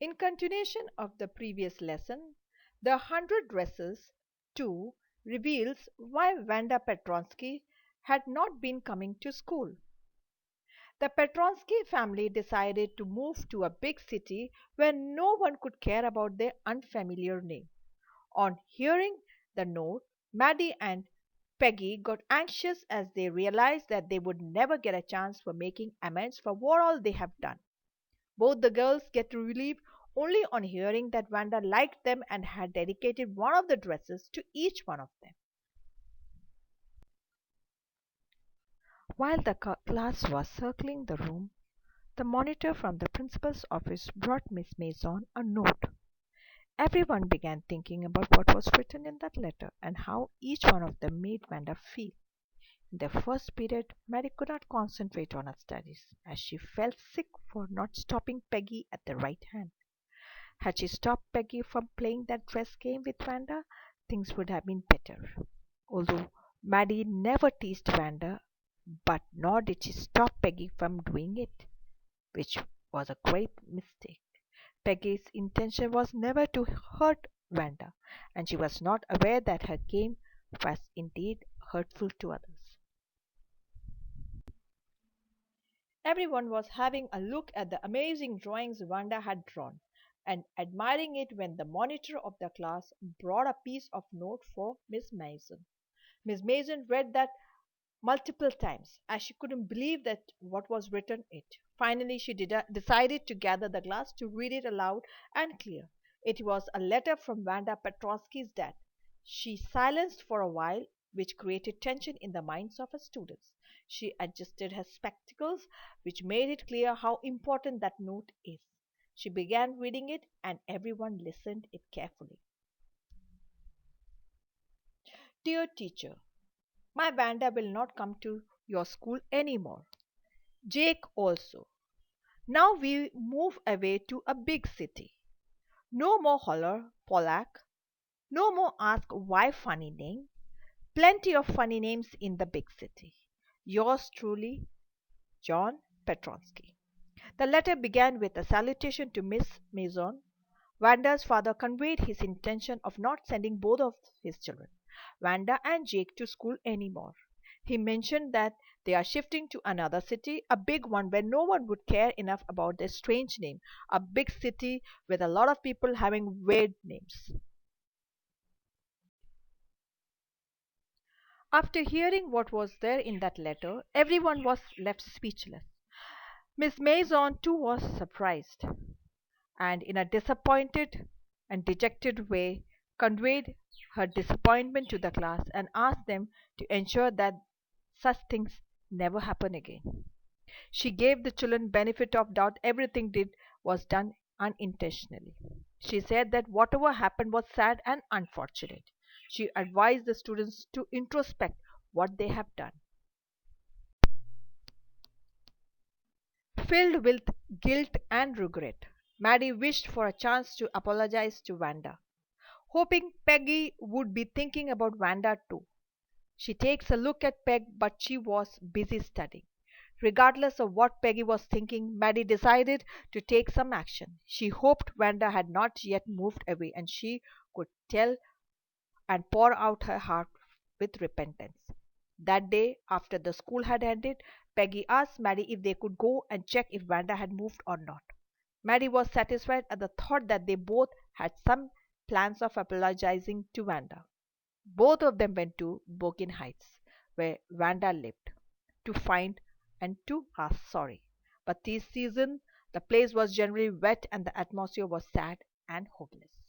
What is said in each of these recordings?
In continuation of the previous lesson, the 100 Dresses 2 reveals why Wanda Petronski had not been coming to school. The Petronski family decided to move to a big city where no one could care about their unfamiliar name. On hearing the note, Maddie and Peggy got anxious as they realized that they would never get a chance for making amends for what all they have done. Both the girls get relief only on hearing that Wanda liked them and had dedicated one of the dresses to each one of them. While the class was circling the room, the monitor from the principal's office brought Miss Mason a note. Everyone began thinking about what was written in that letter and how each one of them made Wanda feel. In the first period, Mary could not concentrate on her studies, as she felt sick for not stopping Peggy at the right hand. Had she stopped Peggy from playing that dress game with Wanda, things would have been better. Although Maddie never teased Wanda, but nor did she stop Peggy from doing it, which was a great mistake. Peggy's intention was never to hurt Wanda, and she was not aware that her game was indeed hurtful to others. Everyone was having a look at the amazing drawings Wanda had drawn and admiring it when the monitor of the class brought a piece of note for Miss Mason. Miss Mason read that multiple times as she couldn't believe that what was written it. Finally, she decided to gather the glass to read it aloud and clear. It was a letter from Wanda Petronski's dad. She silenced for a while, which created tension in the minds of her students. She adjusted her spectacles, which made it clear how important that note is. She began reading it, and everyone listened it carefully. Dear teacher, my Wanda will not come to your school anymore. Jake also. Now we move away to a big city. No more holler, Polak. No more ask why funny name. Plenty of funny names in the big city. Yours truly, John Petronski. The letter began with a salutation to Miss Mason. Wanda's father conveyed his intention of not sending both of his children, Wanda and Jake, to school anymore. He mentioned that they are shifting to another city, a big one where no one would care enough about their strange name, a big city with a lot of people having weird names. After hearing what was there in that letter, everyone was left speechless. Miss Mason too was surprised, and in a disappointed and dejected way conveyed her disappointment to the class and asked them to ensure that such things never happen again. She gave the children benefit of doubt everything did was done unintentionally. She said that whatever happened was sad and unfortunate. She advised the students to introspect what they have done. Filled with guilt and regret, Maddie wished for a chance to apologize to Wanda, hoping Peggy would be thinking about Wanda too. She takes a look at Peg, but she was busy studying. Regardless of what Peggy was thinking, Maddie decided to take some action. She hoped Wanda had not yet moved away and she could tell and pour out her heart with repentance. That day, after the school had ended, Peggy asked Maddie if they could go and check if Wanda had moved or not. Maddie was satisfied at the thought that they both had some plans of apologizing to Wanda. Both of them went to Bokin Heights, where Wanda lived, to find and to ask sorry. But this season, the place was generally wet and the atmosphere was sad and hopeless.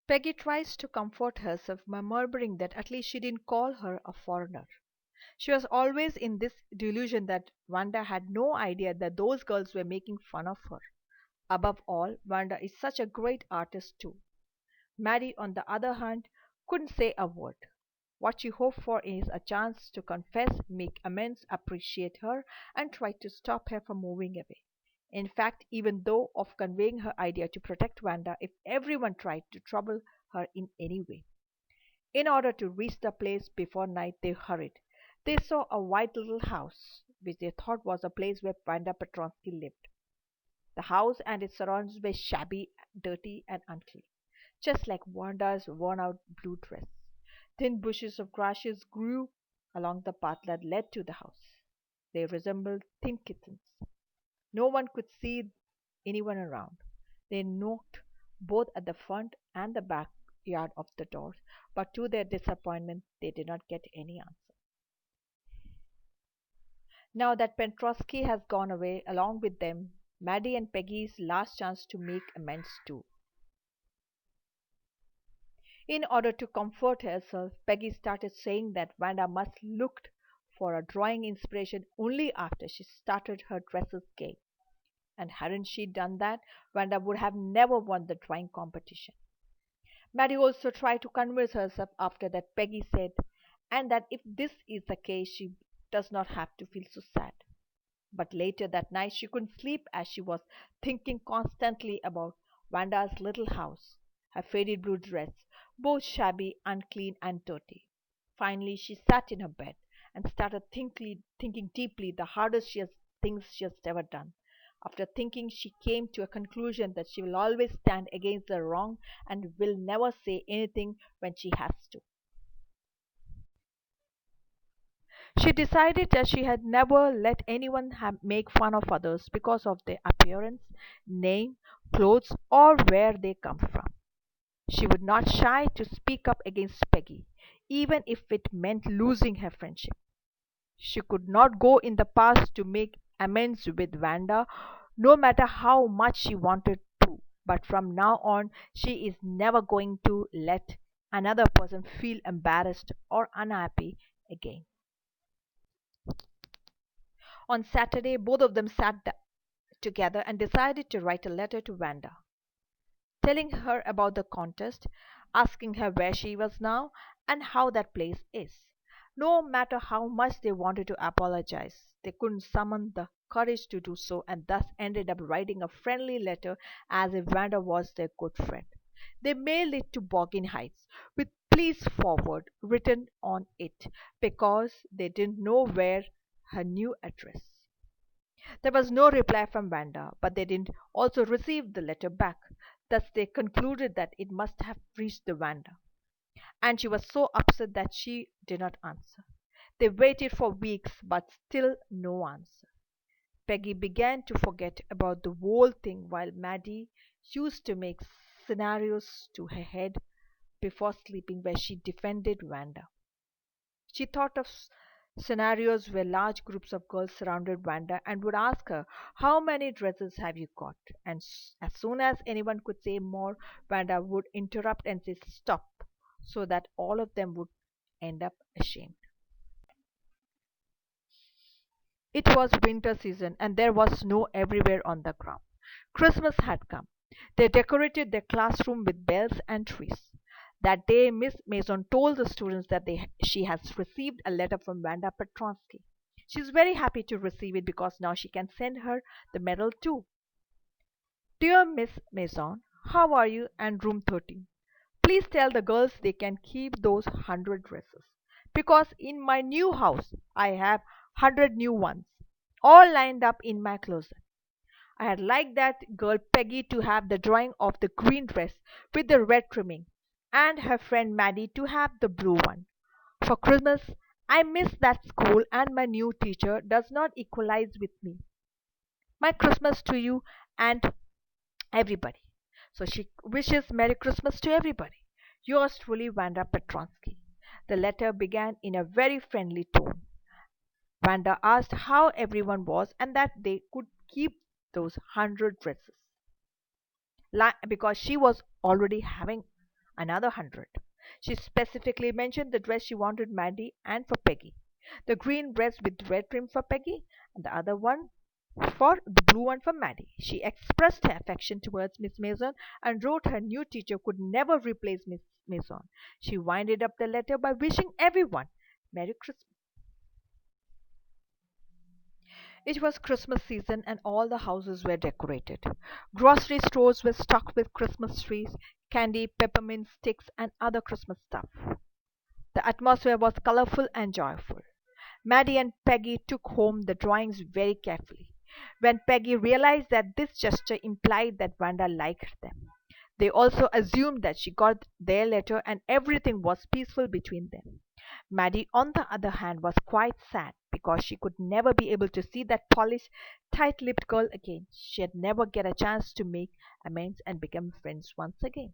Peggy tries to comfort herself by murmuring that at least she didn't call her a foreigner. She was always in this delusion that Wanda had no idea that those girls were making fun of her. Above all, Wanda is such a great artist too. Maddie, on the other hand, couldn't say a word. What she hoped for is a chance to confess, make amends, appreciate her, and try to stop her from moving away. In fact, even though of conveying her idea to protect Wanda if everyone tried to trouble her in any way. In order to reach the place before night, they hurried. They saw a white little house. which they thought was a place where Wanda Petronski lived. The house and its surroundings were shabby, dirty, and unclean, just like Wanda's worn out blue dress. Thin bushes of grasses grew along the path that led to the house. They resembled thin kittens. No one could see anyone around. They knocked both at the front and the back yard of the doors, but to their disappointment, they did not get any answer. Now that Petrosky has gone away along with them, Maddie and Peggy's last chance to make amends too. In order to comfort herself, Peggy started saying that Wanda must look for a drawing inspiration only after she started her dresses game. And hadn't she done that, Wanda would have never won the drawing competition. Maddie also tried to convince herself after that Peggy said, and that if this is the case, she does not have to feel so sad. But later that night she couldn't sleep as she was thinking constantly about Wanda's little house, her faded blue dress, both shabby, unclean, and dirty. Finally she sat in her bed and started thinking deeply the hardest things she has ever done. After thinking, she came to a conclusion that she will always stand against the wrong and will never say anything when she has to. She decided that she had never let anyone make fun of others because of their appearance, name, clothes, or where they come from. She would not shy to speak up against Peggy, even if it meant losing her friendship. She could not go in the past to make amends with Wanda, no matter how much she wanted to. But from now on, she is never going to let another person feel embarrassed or unhappy again. On Saturday, both of them sat together and decided to write a letter to Wanda, telling her about the contest, asking her where she was now and how that place is. No matter how much they wanted to apologize, they couldn't summon the courage to do so and thus ended up writing a friendly letter as if Wanda was their good friend. They mailed it to Boggin Heights with please forward written on it because they didn't know where her new address. There was no reply from Wanda, but they didn't also receive the letter back. Thus they concluded that it must have reached the Wanda, and she was so upset that she did not answer. They waited for weeks, but still no answer. Peggy began to forget about the whole thing while Maddie used to make scenarios to her head before sleeping where she defended Wanda. She thought of scenarios where large groups of girls surrounded Wanda and would ask her, how many dresses have you got? And as soon as anyone could say more, Wanda would interrupt and say, stop, so that all of them would end up ashamed. It was winter season and there was snow everywhere on the ground. Christmas had come. They decorated their classroom with bells and trees. That day, Miss Mason told the students that she has received a letter from Wanda Petronski. She is very happy to receive it because now she can send her the medal too. Dear Miss Mason, how are you and room 13? Please tell the girls they can keep those 100 dresses because in my new house I have 100 new ones all lined up in my closet. I had liked that girl Peggy to have the drawing of the green dress with the red trimming, and her friend Maddie to have the blue one. For Christmas, I miss that school, and my new teacher does not equalize with me. My Christmas to you and everybody. So she wishes Merry Christmas to everybody. Yours truly, Wanda Petronski. The letter began in a very friendly tone. Wanda asked how everyone was and that they could keep those 100 dresses because she was already having another 100. She specifically mentioned the dress she wanted Maddie and for Peggy. The green dress with red trim for Peggy and the other one for the blue one for Maddie. She expressed her affection towards Miss Mason and wrote her new teacher could never replace Miss Mason. She winded up the letter by wishing everyone Merry Christmas. It was Christmas season and all the houses were decorated. Grocery stores were stocked with Christmas trees, candy, peppermint sticks, and other Christmas stuff. The atmosphere was colorful and joyful. Maddie and Peggy took home the drawings very carefully. When Peggy realized that this gesture implied that Wanda liked them, they also assumed that she got their letter and everything was peaceful between them. Maddie, on the other hand, was quite sad because she could never be able to see that polished, tight lipped girl again. She had never get a chance to make amends and become friends once again.